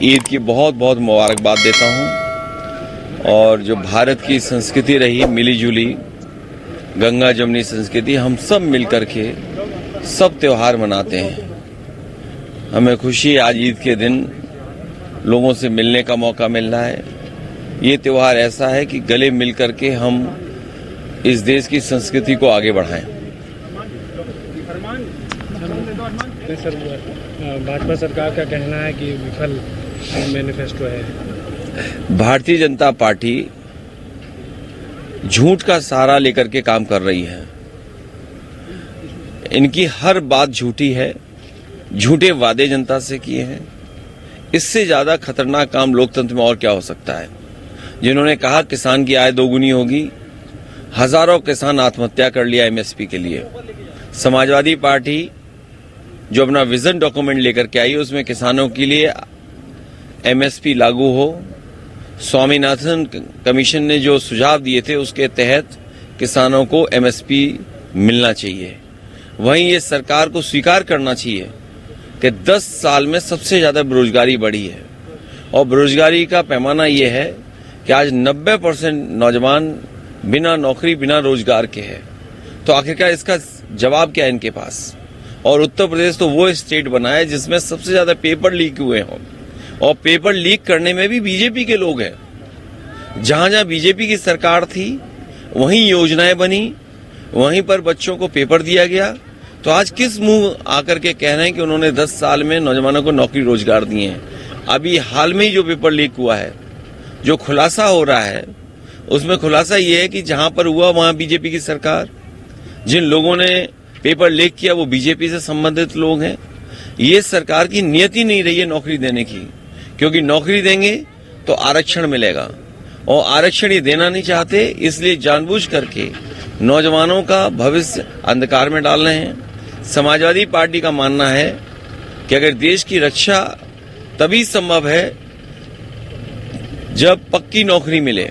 ईद की बहुत बहुत मुबारकबाद देता हूं। और जो भारत की संस्कृति रही मिली जुली गंगा जमुनी संस्कृति, हम सब मिलकर के सब त्योहार मनाते हैं। हमें खुशी है आज ईद के दिन लोगों से मिलने का मौका मिल रहा है। ये त्योहार ऐसा है कि गले मिलकर के हम इस देश की संस्कृति को आगे बढ़ाएं। सर, भाजपा सरकार का कहना है कि विफल मैनिफेस्टो है। भारतीय जनता पार्टी झूठ का सहारा लेकर के काम कर रही है। इनकी हर बात झूठी है, झूठे वादे जनता से किए हैं। इससे ज्यादा खतरनाक काम लोकतंत्र में और क्या हो सकता है। जिन्होंने कहा किसान की आय दोगुनी होगी, हजारों किसान आत्महत्या कर लिया एमएसपी के लिए। समाजवादी पार्टी जो अपना विजन डॉक्यूमेंट लेकर के आई, उसमें किसानों के लिए एमएसपी लागू हो। स्वामीनाथन कमीशन ने जो सुझाव दिए थे उसके तहत किसानों को एमएसपी मिलना चाहिए। वहीं ये सरकार को स्वीकार करना चाहिए कि 10 साल में सबसे ज्यादा बेरोजगारी बढ़ी है और बेरोजगारी का पैमाना ये है कि आज 90% नौजवान बिना नौकरी बिना रोजगार के हैं। तो आखिरकार इसका जवाब क्या है इनके पास। और उत्तर प्रदेश तो वो स्टेट बना है जिसमें सबसे ज्यादा पेपर लीक हुए हों, और पेपर लीक करने में भी बीजेपी के लोग हैं। जहां जहां बीजेपी की सरकार थी वहीं योजनाएं बनी, वहीं पर बच्चों को पेपर दिया गया। तो आज किस मुंह आकर के कह रहे हैं कि उन्होंने 10 साल में नौजवानों को नौकरी रोजगार दिए हैं। अभी हाल में ही जो पेपर लीक हुआ है, जो खुलासा हो रहा है, उसमें खुलासा ये है कि जहां पर हुआ वहां बीजेपी की सरकार, जिन लोगों ने पेपर लीक किया वो बीजेपी से संबंधित लोग हैं। ये सरकार की नियति नहीं रही है नौकरी देने की, क्योंकि नौकरी देंगे तो आरक्षण मिलेगा और आरक्षण ये देना नहीं चाहते, इसलिए जानबूझ करके नौजवानों का भविष्य अंधकार में डाल रहे हैं। समाजवादी पार्टी का मानना है कि अगर देश की रक्षा तभी संभव है जब पक्की नौकरी मिले।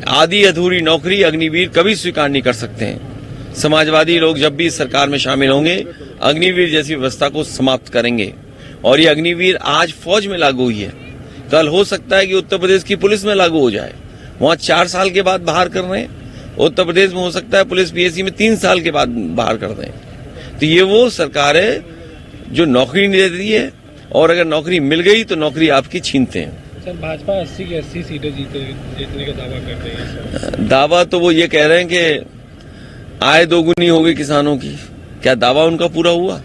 आधी अधूरी नौकरी अग्निवीर कभी स्वीकार नहीं कर सकते हैं। समाजवादी लोग जब भी सरकार में शामिल होंगे अग्निवीर जैसी व्यवस्था को समाप्त करेंगे। और ये अग्निवीर आज फौज में लागू हुई है, कल हो सकता है कि उत्तर प्रदेश की पुलिस में लागू हो जाए। वहां 4 साल के बाद बाहर कर रहे हैं, उत्तर प्रदेश में हो सकता है पुलिस पीएससी में 3 साल के बाद बाहर कर दें। तो ये वो सरकार है जो नौकरी नहीं देती है, और अगर नौकरी मिल गई तो नौकरी आपकी छीनते हैं। सर, भाजपा 80 की 80 सीटें जीतने का दावा कर रही है। दावा तो वो ये कह रहे हैं कि आय दोगुनी होगी किसानों की। क्या दावा उनका पूरा हुआ?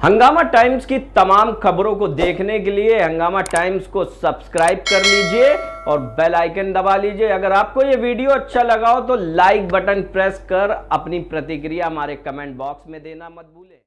हंगामा टाइम्स की तमाम खबरों को देखने के लिए हंगामा टाइम्स को सब्सक्राइब कर लीजिए और बेल आइकन दबा लीजिए। अगर आपको ये वीडियो अच्छा लगा हो तो लाइक बटन प्रेस कर अपनी प्रतिक्रिया हमारे कमेंट बॉक्स में देना मत भूलें।